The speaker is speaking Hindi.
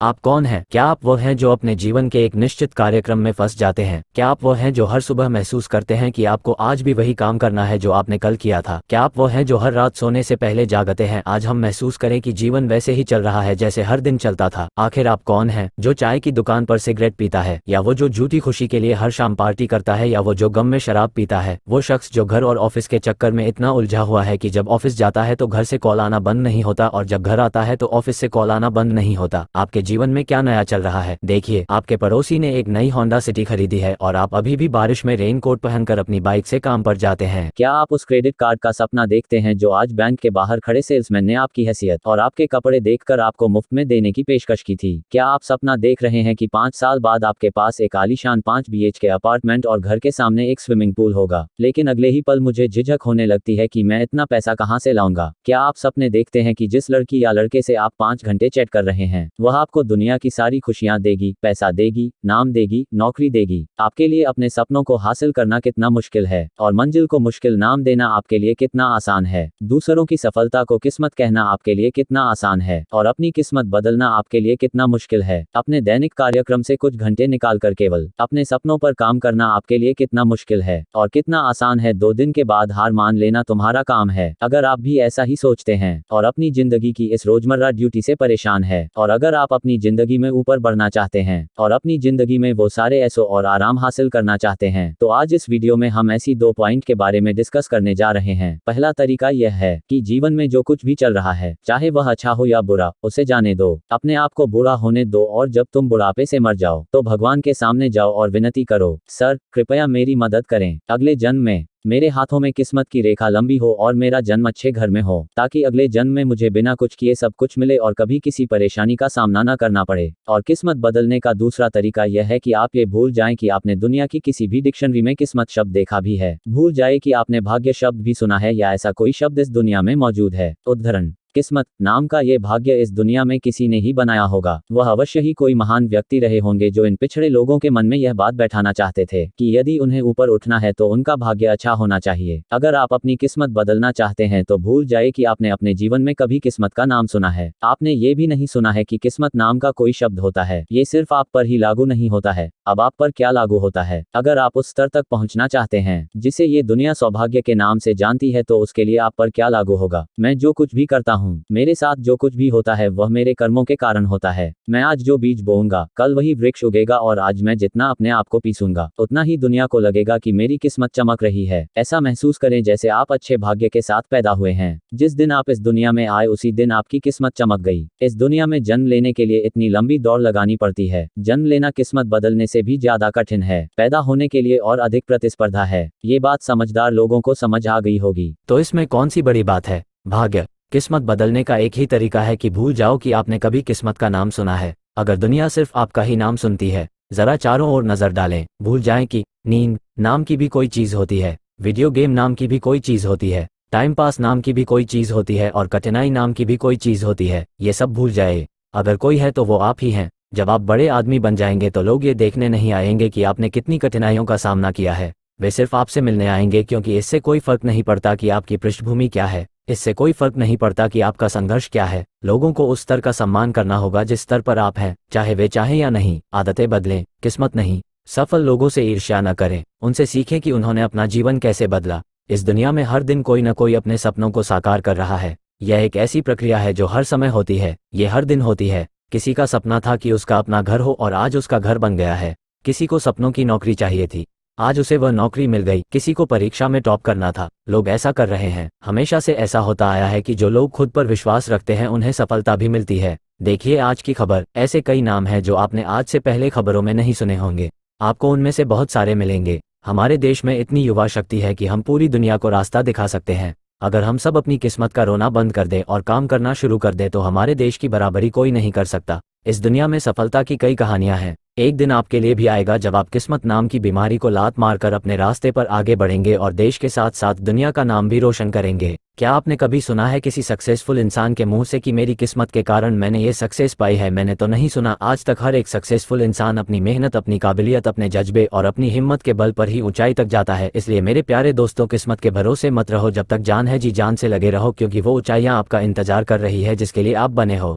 आप कौन हैं? क्या आप वो हैं जो अपने जीवन के एक निश्चित कार्यक्रम में फंस जाते हैं? क्या आप वो हैं जो हर सुबह महसूस करते हैं कि आपको आज भी वही काम करना है जो आपने कल किया था? क्या आप वो हैं जो हर रात सोने से पहले जागते हैं? आज हम महसूस करें कि जीवन वैसे ही चल रहा है जैसे हर दिन चलता था। आखिर आप कौन हैं? जो चाय की दुकान पर सिगरेट पीता है, या वो जो झूठी खुशी के लिए हर शाम पार्टी करता है, या वो जो गम में शराब पीता है? वो शख्स जो घर और ऑफिस के चक्कर में इतना उलझा हुआ है कि जब ऑफिस जाता है तो घर से कॉल आना बंद नहीं होता, और जब घर आता है तो ऑफिस से कॉल आना बंद नहीं होता। आपके जीवन में क्या नया चल रहा है? देखिए, आपके पड़ोसी ने एक नई होंडा सिटी खरीदी है और आप अभी भी बारिश में रेनकोट पहनकर अपनी बाइक से काम पर जाते हैं। क्या आप उस क्रेडिट कार्ड का सपना देखते हैं जो आज बैंक के बाहर खड़े सेल्समैन ने आपकी हैसियत और आपके कपड़े देखकर आपको मुफ्त में देने की पेशकश की थी? क्या आप सपना देख रहे हैं कि 5 साल बाद आपके पास एक आलीशान 5 BHK अपार्टमेंट और घर के सामने एक स्विमिंग पूल होगा, लेकिन अगले ही पल मुझे झिझक होने लगती है कि मैं इतना पैसा कहां से लाऊंगा? क्या आप सपने देखते हैं कि जिस लड़की या लड़के से आप 5 घंटे चैट कर रहे हैं वह आपको दुनिया की सारी खुशियां देगी, पैसा देगी, नाम देगी, नौकरी देगी? आपके लिए अपने सपनों को हासिल करना कितना मुश्किल है और मंजिल को मुश्किल नाम देना आपके लिए कितना आसान है। दूसरों की सफलता को किस्मत कहना आपके लिए कितना आसान है और अपनी किस्मत बदलना आपके लिए कितना मुश्किल है। अपने दैनिक कार्यक्रम से कुछ घंटे निकालकर केवल अपने सपनों पर काम करना आपके लिए कितना मुश्किल है और कितना आसान है 2 दिन के बाद हार मान लेना तुम्हारा काम है। अगर आप भी ऐसा ही सोचते हैं और अपनी जिंदगी की इस रोजमर्रा ड्यूटी से परेशान है, और अगर आप अपनी जिंदगी में ऊपर बढ़ना चाहते हैं और अपनी जिंदगी में वो सारे ऐसो और आराम हासिल करना चाहते हैं, तो आज इस वीडियो में हम ऐसी 2 पॉइंट के बारे में डिस्कस करने जा रहे हैं। पहला तरीका यह है कि जीवन में जो कुछ भी चल रहा है, चाहे वह अच्छा हो या बुरा, उसे जाने दो, अपने आप को बुरा होने दो, और जब तुम बुढ़ापे से मर जाओ तो भगवान के सामने जाओ और विनती करो, सर कृपया मेरी मदद करें। अगले जन्म में मेरे हाथों में किस्मत की रेखा लंबी हो और मेरा जन्म अच्छे घर में हो, ताकि अगले जन्म में मुझे बिना कुछ किए सब कुछ मिले और कभी किसी परेशानी का सामना न करना पड़े। और किस्मत बदलने का दूसरा तरीका यह है कि आप ये भूल जाएं कि आपने दुनिया की किसी भी डिक्शनरी में किस्मत शब्द देखा भी है। भूल जाए कि आपने भाग्य शब्द भी सुना है या ऐसा कोई शब्द इस दुनिया में मौजूद है। उदाहरण, किस्मत नाम का ये भाग्य इस दुनिया में किसी ने ही बनाया होगा। वह अवश्य ही कोई महान व्यक्ति रहे होंगे जो इन पिछड़े लोगों के मन में यह बात बैठाना चाहते थे कि यदि उन्हें ऊपर उठना है तो उनका भाग्य अच्छा होना चाहिए। अगर आप अपनी किस्मत बदलना चाहते हैं तो भूल जाए कि आपने अपने जीवन में कभी किस्मत का नाम सुना है। आपने ये भी नहीं सुना है कि किस्मत नाम का कोई शब्द होता है। ये सिर्फ आप पर ही लागू नहीं होता है। अब आप पर क्या लागू होता है? अगर आप उस स्तर तक पहुंचना चाहते हैं जिसे ये दुनिया सौभाग्य के नाम से जानती है, तो उसके लिए आप पर क्या लागू होगा? मैं जो कुछ भी करता हूँ, मेरे साथ जो कुछ भी होता है, वह मेरे कर्मों के कारण होता है। मैं आज जो बीज बोऊंगा कल वही वृक्ष उगेगा, और आज मैं जितना अपने आप को पीसूंगा उतना ही दुनिया को लगेगा कि मेरी किस्मत चमक रही है। ऐसा महसूस करें जैसे आप अच्छे भाग्य के साथ पैदा हुए हैं। जिस दिन आप इस दुनिया में आए उसी दिन आपकी किस्मत चमक गई। इस दुनिया में जन्म लेने के लिए इतनी लंबी दौड़ लगानी पड़ती है। जन्म लेना किस्मत बदलने से भी ज्यादा कठिन है। पैदा होने के लिए और अधिक प्रतिस्पर्धा है। ये बात समझदार लोगों को समझ आ गई होगी। तो इसमें कौन सी बड़ी बात है? भाग्य किस्मत बदलने का एक ही तरीका है कि भूल जाओ कि आपने कभी किस्मत का नाम सुना है। अगर दुनिया सिर्फ आपका ही नाम सुनती है, जरा चारों ओर नजर डालें। भूल जाएं कि नींद नाम की भी कोई चीज होती है, वीडियो गेम नाम की भी कोई चीज होती है, टाइम पास नाम की भी कोई चीज होती है, और कठिनाई नाम की भी कोई चीज होती है। ये सब भूल जाए। अगर कोई है तो वो आप ही हैं। जब आप बड़े आदमी बन जाएंगे तो लोग ये देखने नहीं आएंगे कि आपने कितनी कठिनाइयों का सामना किया है। वे सिर्फ आपसे मिलने आएंगे, क्योंकि इससे कोई फर्क नहीं पड़ता कि आपकी पृष्ठभूमि क्या है। इससे कोई फर्क नहीं पड़ता कि आपका संघर्ष क्या है। लोगों को उस स्तर का सम्मान करना होगा जिस स्तर पर आप हैं, चाहे वे चाहें या नहीं। आदतें बदलें, किस्मत नहीं। सफल लोगों से ईर्ष्या न करें, उनसे सीखें कि उन्होंने अपना जीवन कैसे बदला। इस दुनिया में हर दिन कोई न कोई अपने सपनों को साकार कर रहा है। यह एक ऐसी प्रक्रिया है जो हर समय होती है, ये हर दिन होती है। किसी का सपना था कि उसका अपना घर हो और आज उसका घर बन गया है। किसी को सपनों की नौकरी चाहिए थी, आज उसे वह नौकरी मिल गई। किसी को परीक्षा में टॉप करना था, लोग ऐसा कर रहे हैं। हमेशा से ऐसा होता आया है कि जो लोग खुद पर विश्वास रखते हैं उन्हें सफलता भी मिलती है। देखिए आज की खबर, ऐसे कई नाम हैं जो आपने आज से पहले खबरों में नहीं सुने होंगे। आपको उनमें से बहुत सारे मिलेंगे। हमारे देश में इतनी युवा शक्ति है कि हम पूरी दुनिया को रास्ता दिखा सकते हैं। अगर हम सब अपनी किस्मत का रोना बंद कर दें और काम करना शुरू कर दें तो हमारे देश की बराबरी कोई नहीं कर सकता। इस दुनिया में सफलता की कई कहानियां हैं। एक दिन आपके लिए भी आएगा जब आप किस्मत नाम की बीमारी को लात मारकर अपने रास्ते पर आगे बढ़ेंगे और देश के साथ साथ दुनिया का नाम भी रोशन करेंगे। क्या आपने कभी सुना है किसी सक्सेसफुल इंसान के मुंह से कि मेरी किस्मत के कारण मैंने ये सक्सेस पाई है? मैंने तो नहीं सुना। आज तक हर एक सक्सेसफुल इंसान अपनी मेहनत, अपनी काबिलियत, अपने जज्बे और अपनी हिम्मत के बल पर ही ऊंचाई तक जाता है। इसलिए मेरे प्यारे दोस्तों, किस्मत के भरोसे मत रहो। जब तक जान है जी जान से लगे रहो, क्योंकि वो ऊंचाइयां आपका इंतजार कर रही है जिसके लिए आप बने हो।